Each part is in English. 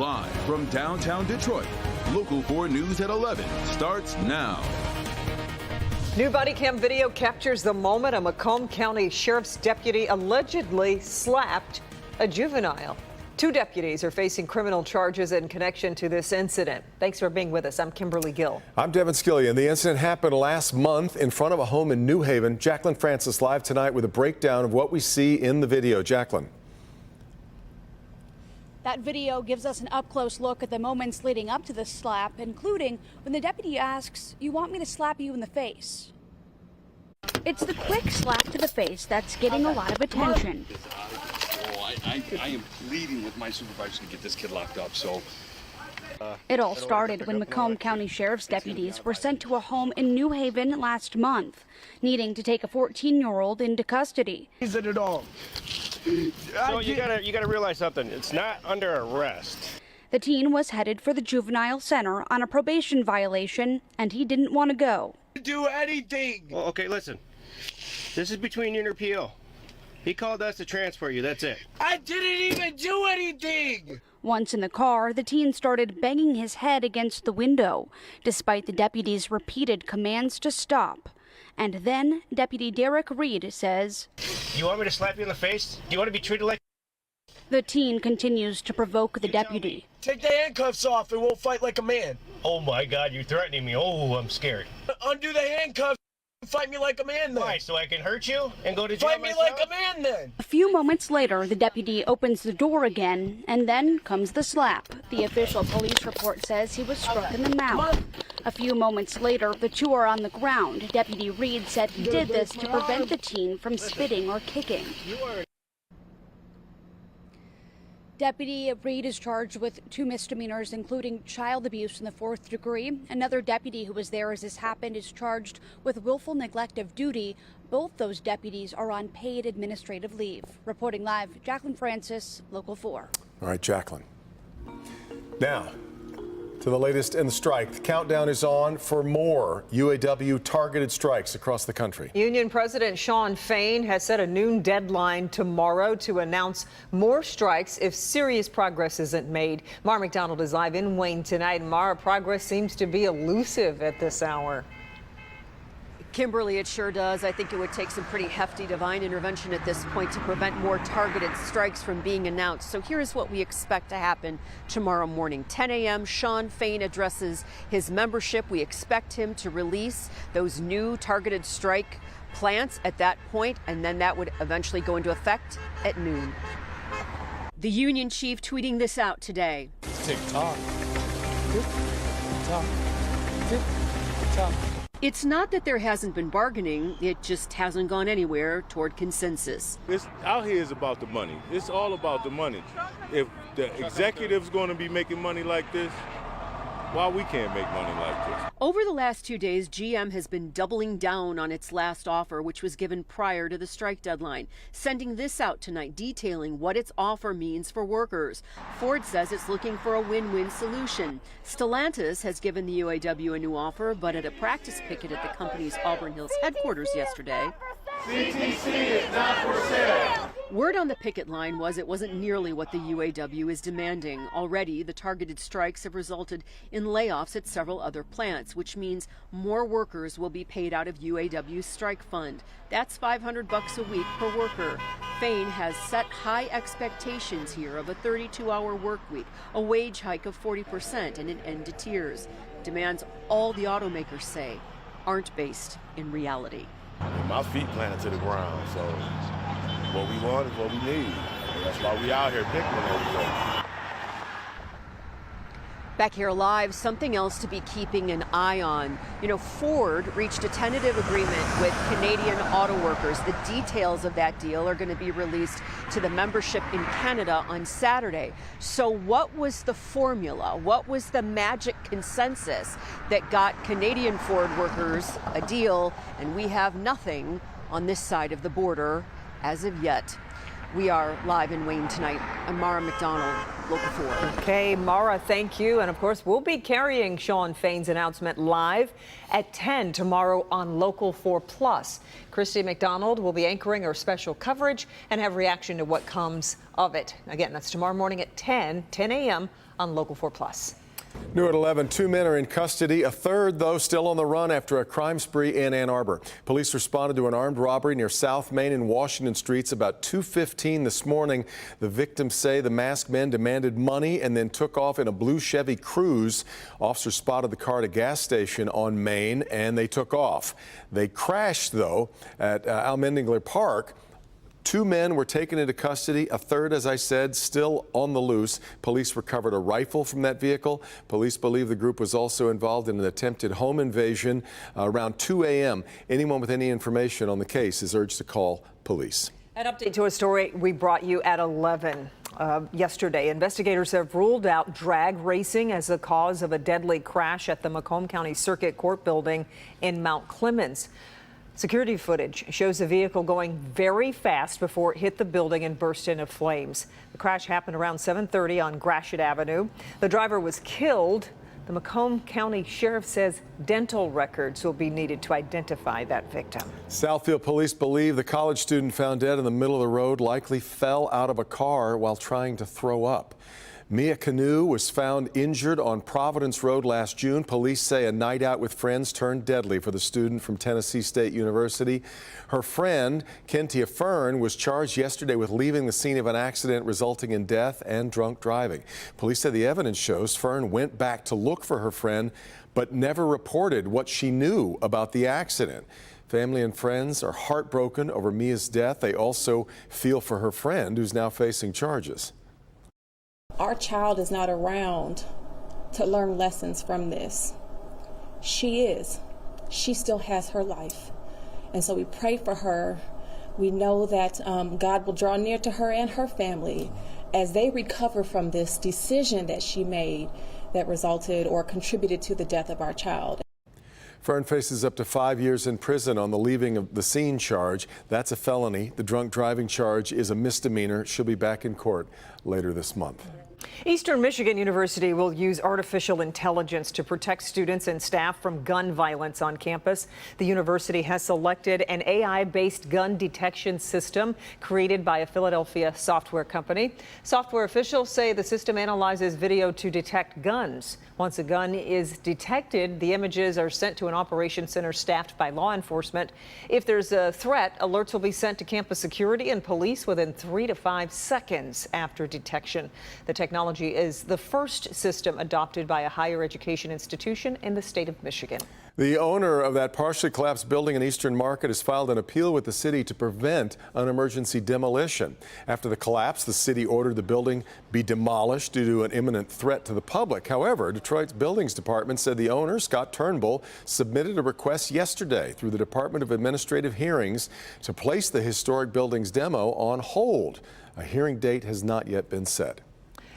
Live from downtown Detroit, Local 4 News at 11 starts now. New body cam video captures the moment a Macomb County Sheriff's deputy allegedly slapped a juvenile. 2 deputies are facing criminal charges in connection to this incident. Thanks for being with us. I'm Kimberly Gill. I'm Devin Skillian. The incident happened last month in front of a home in New Haven. Jacqueline Francis live tonight with a breakdown of what we see in the video. Jacqueline. That video gives us an up-close look at the moments leading up to the slap, including when the deputy asks, "You want me to slap you in the face?" It's the quick slap to the face that's getting a lot of attention. I am pleading with my supervisor to get this kid locked up, so... It all started when Macomb County Sheriff's deputies were sent to a home in New Haven last month, needing to take a 14-year-old into custody. Is it at all? So you gotta realize something. It's not under arrest. The teen was headed for the juvenile center on a probation violation, and he didn't want to go. Do anything. Well, okay, listen. This is between you and your PO. He called us to transport you. That's it. I didn't even do anything. Once in the car, the teen started banging his head against the window, despite the deputy's repeated commands to stop. And then Deputy Derek Reed says, "You want me to slap you in the face? Do you want to be treated like..." The teen continues to provoke the deputy. Take the handcuffs off and we'll fight like a man. Oh my God, you're threatening me. Oh, I'm scared. Undo the handcuffs and fight me like a man then. Why, so I can hurt you and go to jail Fight me myself? like a man then. A few moments later, the deputy opens the door again, and then comes the slap. The official police report says he was struck in the mouth. A few moments later, the two are on the ground. Deputy Reed said he did this to prevent the teen from spitting or kicking. Deputy Reed is charged with 2 misdemeanors, including child abuse in the 4th degree. Another deputy who was there as this happened is charged with willful neglect of duty. Both those deputies are on paid administrative leave. Reporting live, Jacqueline Francis, Local 4. All right, Jacqueline. Now, to the latest in the strike. The countdown is on for more UAW targeted strikes across the country. Union President Shawn Fain has set a noon deadline tomorrow to announce more strikes if serious progress isn't made. Mara McDonald is live in Wayne tonight. Mara, progress seems to be elusive at this hour. Kimberly, it sure does. I think it would take some pretty hefty divine intervention at this point to prevent more targeted strikes from being announced. So here's what we expect to happen tomorrow morning. 10 a.m., Shawn Fain addresses his membership. We expect him to release those new targeted strike plans at that point, and then that would eventually go into effect at noon. The union chief tweeting this out today. Tick-tock. Tick-tock. Tick-tock. It's not that there hasn't been bargaining, it just hasn't gone anywhere toward consensus. This out here is about the money. It's all about the money. If the executive's going to be making money like this, why we can't make money like this? Over the last 2 days, GM has been doubling down on its last offer, which was given prior to the strike deadline, sending this out tonight detailing what its offer means for workers. Ford says it's looking for a win-win solution. Stellantis has given the UAW a new offer, but at a practice picket at the company's Auburn Hills headquarters yesterday, CTC is not for sale. word on the picket line was it wasn't nearly what the UAW is demanding. Already, the targeted strikes have resulted in layoffs at several other plants, which means more workers will be paid out of UAW's strike fund. That's $500 a week per worker. Fain has set high expectations here of a 32-hour work week, a wage hike of 40%, and an end to tears. Demands all the automakers say aren't based in reality. My feet planted to the ground, so what we want is what we need. That's why we out here picking everything. Back here live, something else to be keeping an eye on. You know, Ford reached a tentative agreement with Canadian auto workers. The details of that deal are going to be released to the membership in Canada on Saturday. So what was the formula? What was the magic consensus that got Canadian Ford workers a deal, and we have nothing on this side of the border as of yet? We are live in Wayne tonight. I'm Mara McDonald, Local 4. Okay, Mara, thank you. And of course, we'll be carrying Sean Fain's announcement live at 10 tomorrow on Local 4 Plus. Christy McDonald will be anchoring our special coverage and have reaction to what comes of it. Again, that's tomorrow morning at 10 a.m. on Local 4 Plus. New at 11, 2 men are in custody. A third, though, still on the run after a crime spree in Ann Arbor. Police responded to an armed robbery near South Main and Washington Streets about 2:15 this morning. The victims say the masked men demanded money and then took off in a blue Chevy Cruze. Officers spotted the car at a gas station on Main, and they took off. They crashed, though, at Almendingler Park. 2 men were taken into custody. A third, as I said, still on the loose. Police recovered a rifle from that vehicle. Police believe the group was also involved in an attempted home invasion around 2 a.m. Anyone with any information on the case is urged to call police. An update to a story we brought you at 11 yesterday. Investigators have ruled out drag racing as a cause of a deadly crash at the Macomb County Circuit Court building in Mount Clemens. Security footage shows the vehicle going very fast before it hit the building and burst into flames. The crash happened around 7:30 on Gratiot Avenue. The driver was killed. The Macomb County Sheriff says dental records will be needed to identify that victim. Southfield police believe the college student found dead in the middle of the road likely fell out of a car while trying to throw up. Mia Canoe was found injured on Providence Road last June. Police say a night out with friends turned deadly for the student from Tennessee State University. Her friend, Kentia Fern, was charged yesterday with leaving the scene of an accident resulting in death and drunk driving. Police say the evidence shows Fern went back to look for her friend, but never reported what she knew about the accident. Family and friends are heartbroken over Mia's death. They also feel for her friend, who's now facing charges. Our child is not around to learn lessons from this. She is. She still has her life. And so we pray for her. We know that God will draw near to her and her family as they recover from this decision that she made that resulted or contributed to the death of our child. Fern faces up to 5 years in prison on the leaving of the scene charge. That's a felony. The drunk driving charge is a misdemeanor. She'll be back in court later this month. Eastern Michigan University will use artificial intelligence to protect students and staff from gun violence on campus. The university has selected an AI-based gun detection system created by a Philadelphia software company. Software officials say the system analyzes video to detect guns. Once a gun is detected, the images are sent to an operations center staffed by law enforcement. If there's a threat, alerts will be sent to campus security and police within 3 to 5 seconds after detection. The technology is the first system adopted by a higher education institution in the state of Michigan. The owner of that partially collapsed building in Eastern Market has filed an appeal with the city to prevent an emergency demolition. After the collapse, the city ordered the building be demolished due to an imminent threat to the public. However, Detroit's Buildings Department said the owner, Scott Turnbull, submitted a request yesterday through the Department of Administrative Hearings to place the historic building's demo on hold. A hearing date has not yet been set.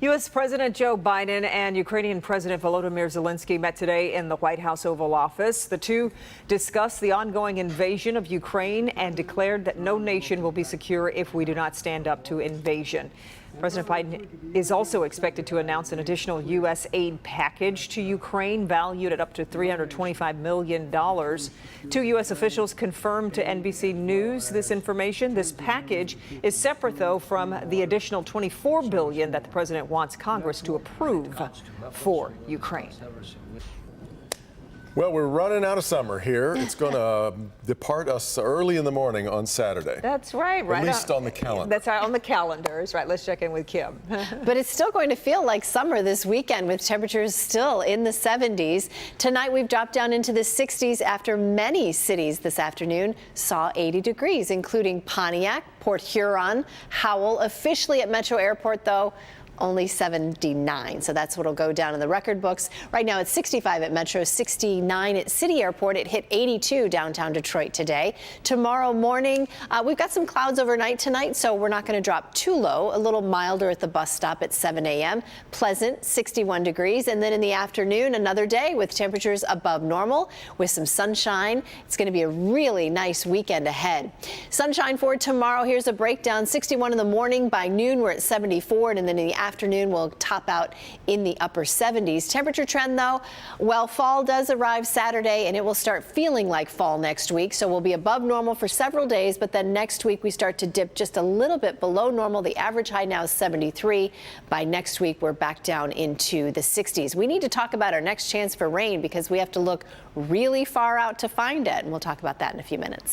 U.S. President Joe Biden and Ukrainian President Volodymyr Zelensky met today in the White House Oval Office. The two discussed the ongoing invasion of Ukraine and declared that no nation will be secure if we do not stand up to invasion. President Biden is also expected to announce an additional U.S. aid package to Ukraine valued at up to $325 million. Two U.S. officials confirmed to NBC News this information. This package is separate, though, from the additional $24 billion that the president wants Congress to approve for Ukraine. Well, we're running out of summer here. It's going to depart us early in the morning on Saturday. That's right. At least on the calendar. That's right, on the calendar. Is right. Let's check in with Kim. But it's still going to feel like summer this weekend with temperatures still in the 70s. Tonight we've dropped down into the 60s after many cities this afternoon saw 80 degrees, including Pontiac, Port Huron, Howell. Officially at Metro Airport, though, only 79. So that's what'll go down in the record books. Right now it's 65 at Metro, 69 at City Airport. It hit 82 downtown Detroit today. Tomorrow morning, we've got some clouds overnight tonight, so we're not going to drop too low. A little milder at the bus stop at 7 a.m. Pleasant, 61 degrees. And then in the afternoon, another day with temperatures above normal with some sunshine. It's going to be a really nice weekend ahead. Sunshine for tomorrow. Here's a breakdown. 61 in the morning. By noon, we're at 74. And then in the afternoon, we'll top out in the upper 70s. Temperature trend, though, well, fall does arrive Saturday, and it will start feeling like fall next week. So we'll be above normal for several days. But then next week, we start to dip just a little bit below normal. The average high now is 73. By next week, we're back down into the 60s. We need to talk about our next chance for rain because we have to look really far out to find it. And we'll talk about that in a few minutes.